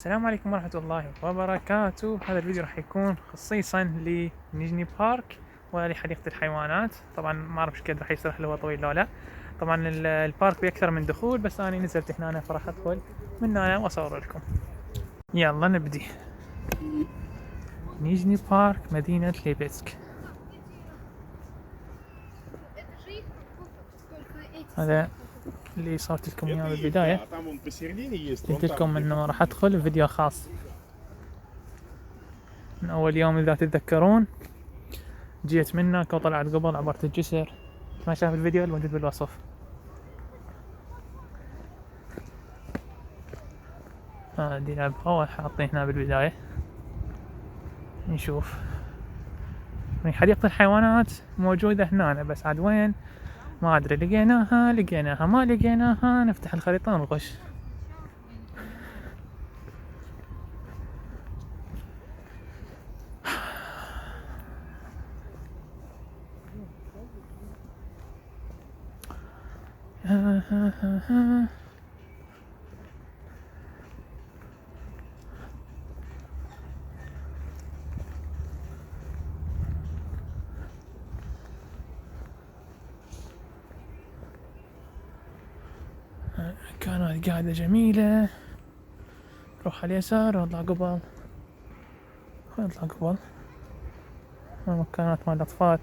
السلام عليكم ورحمة الله وبركاته. هذا الفيديو راح يكون خصيصا لنيجني بارك ولحديقة الحيوانات. طبعا ما اعرف ايش قد راح يصير، هل هو طويل ولا لا. طبعا البارك بأكثر من دخول، بس انا نزلت هنا فراح ادخل من هنا واصور لكم. يلا نبدي. نيجني بارك مدينة ليبسك. هذا اللي صورت لكم اياه بالبداية. قلت لكم انه راح ادخل فيديو خاص من اول يوم اذا تتذكرون. جيت منك وطلعت قبل، عبرت الجسر. ما شاف الفيديو الموجود بالوصف. هذه لعبة حاطين هنا بالبداية. نشوف حديقة الحيوانات موجودة هنا، بس عاد وين ما ادري. لقيناها ما لقيناها، نفتح الخريطة ونغش. كانت قاعدة جميلة. نروح على اليسار ونطلع قبل. نطلع قبل مكانات مال الأطفال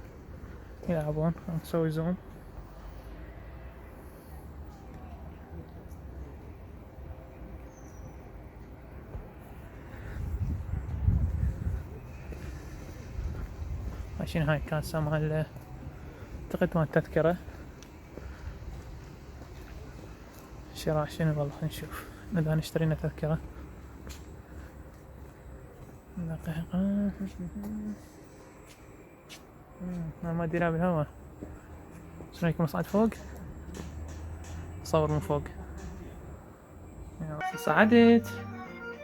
يلعبون. نسوي زوم. ماشيين هاي كاسة مال اعتقد مال تذكرة. شراء شنو والله، نشوف إذا نشترينا تذكرة. دقيقة. ما ادري بالهواء. شنو رايكم اصعد فوق؟ اصور من فوق. صعدت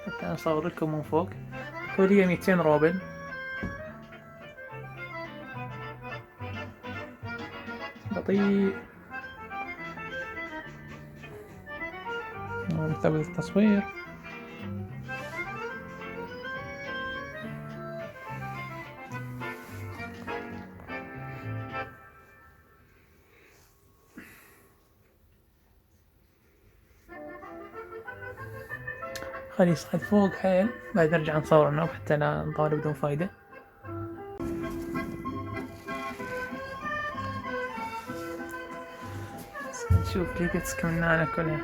حتى اصور لكم من فوق. هي 200 روبل. بطيء. مثبت التصوير. خلي يصعد فوق حيل، بعد نرجع نصور لنا حتى لا نطول بدون فايدة. نشوف ليبتسك من هنا كلها.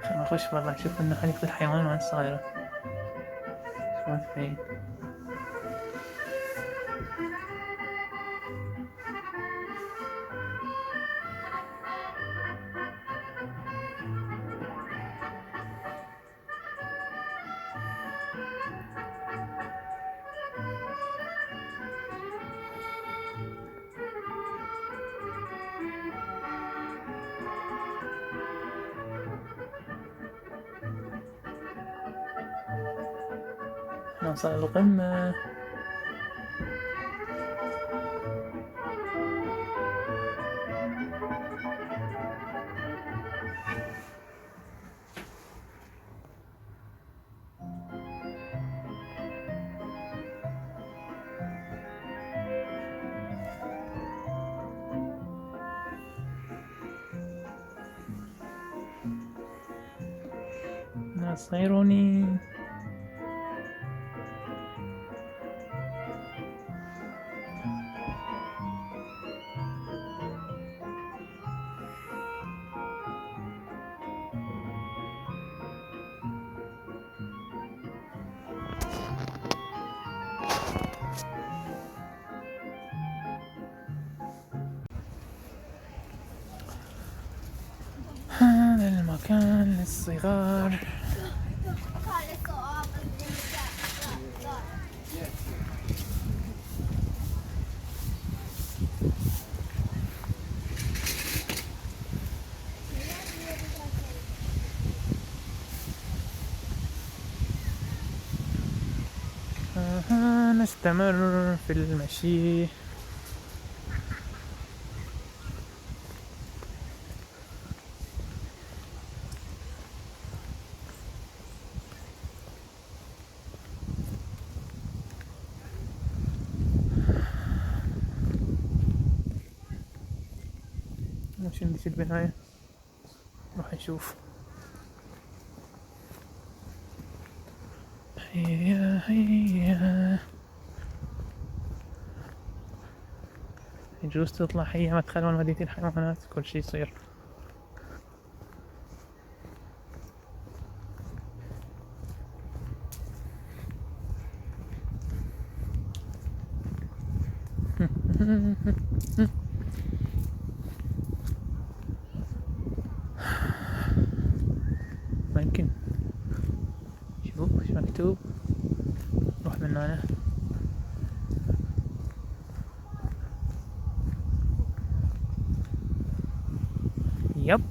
عشان اخش والله اشوف انه حديقة الحيوان وين صايرة. شلون تبين. نوصل القمة. ناصروني. هذا المكان للصغار. نستمر في المشي. مش ندش البناية، نروح نشوف. هيا هيا، يجوز تطلع هي مدخل من مدينة الحيوانات، كل شي يصير. ما يمكن. شوف شو مكتوب، نروح من هنا. يب،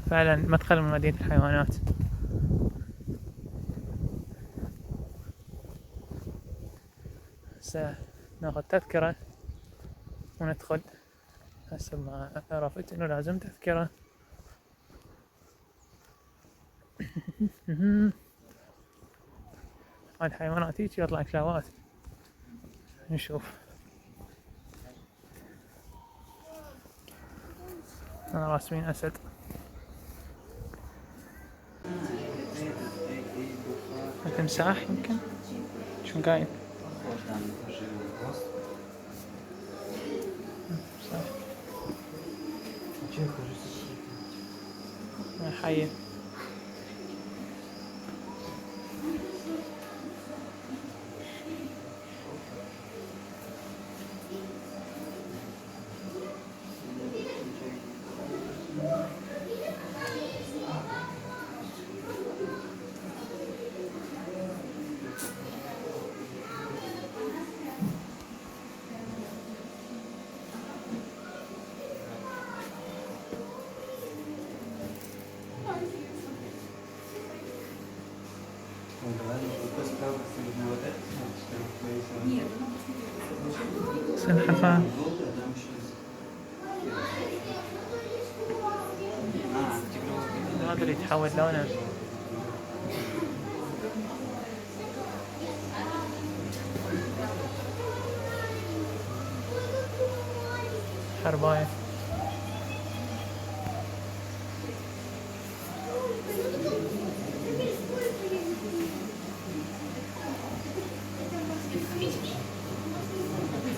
فعلا مدخل من مدينة الحيوانات. هسه ناخذ تذكرة وندخل. هسه ما عرفت انه لازم تذكرة. هاي الحيوانات هيجي يطلع كلاوات. نشوف. راسمين اسد. تمساح يمكن، شو قايل؟ صح. حية. سلحفاة. ما ادري يتحول لونه. حرباية.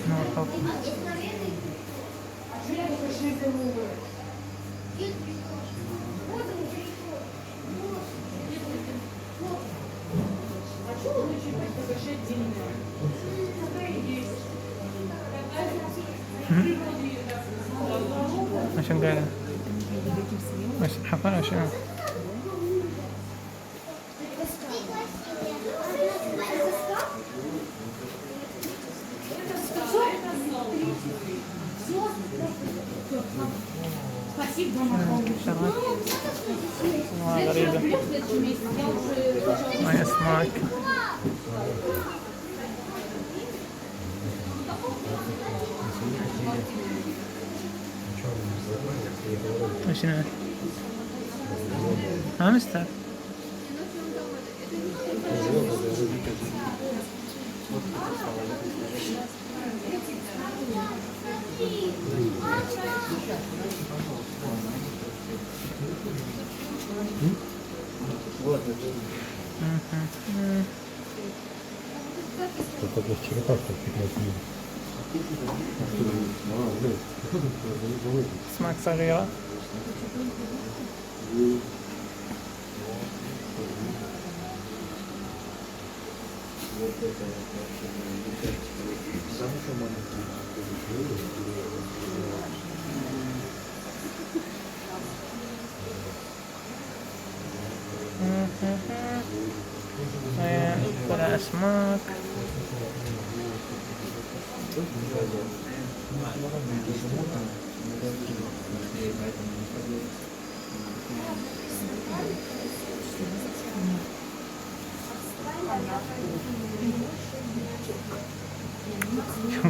نور حب. عشان قاعد بس حفا شنو؟ شغل غريبة. هاي أسماك. شنو؟ هامستر. أسماك صغيرة. ولا أسماك.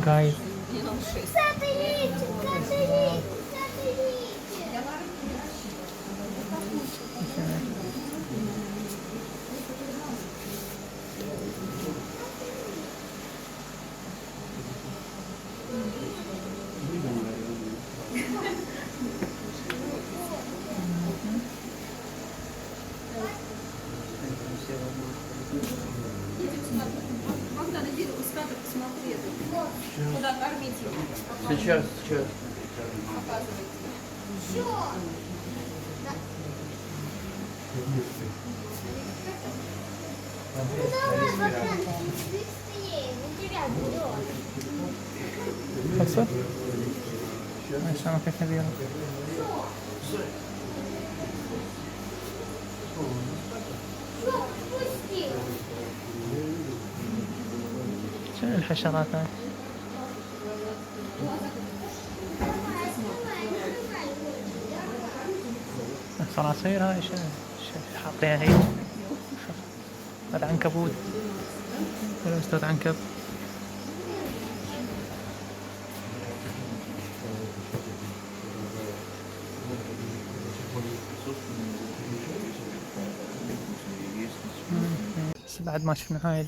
Guys. Куда кормить его? Сейчас. خلصت؟ عشان كيف كبيرة. شنو الحشرات هاي؟ الصراصير هاي شنو حاطينها هي؟ هذا عنكبوت ولا أستاذ عنكب؟ بس بعد ما شفنا هاي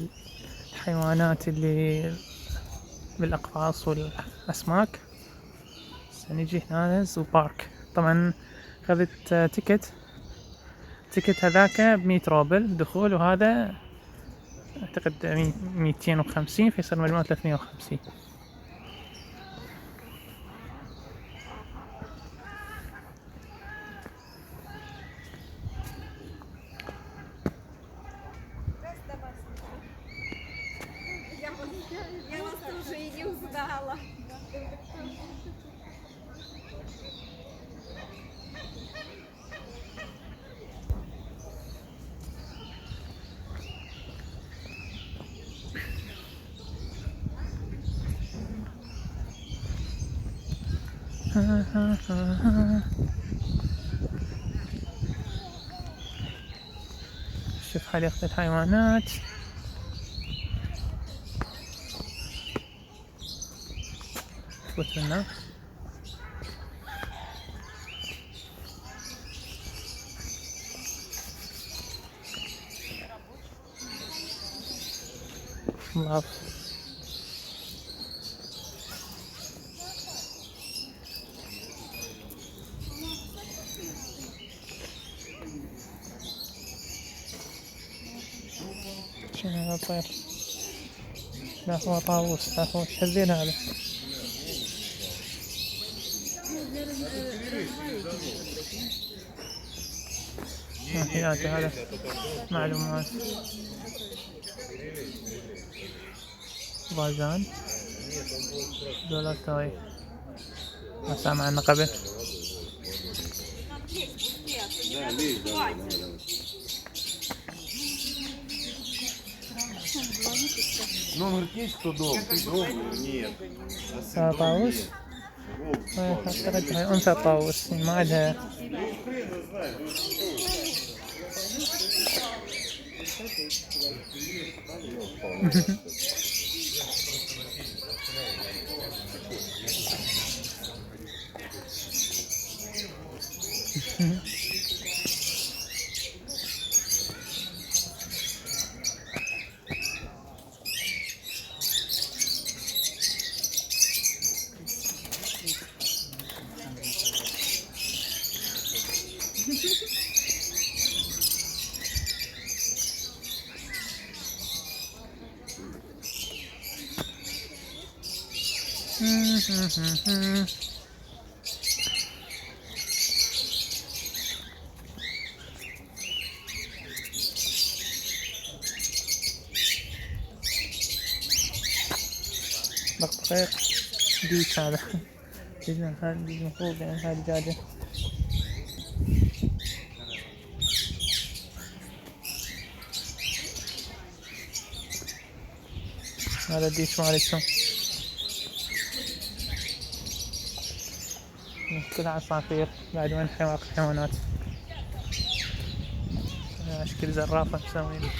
الحيوانات اللي بالأقفاص والأسماك، سنجي هنا زو بارك. طبعا أخذت تيكت هذاك ب100 روبل دخول، وهذا أعتقد 250، فيصير مجموع 350. Я вас тоже и не узнала. شوف حديقة الحيوانات. فوت منا. الله. شنو هذا الطير؟ لا هو طاووس، لا هو شذين هذا. هذا معلومات. باجان دولار توي ما سامع عنه قبل. Номер есть, кто дома? Нет. هذا طاووس. أعتقد هاي أنثى طاووس ما عندها. بطريق ديك هذا ديك المفروض يعني هاي دجاجة. هذا ديك مالتهم كلها عصافير. بعد وين حيوانات اشكال زرافة مسوين.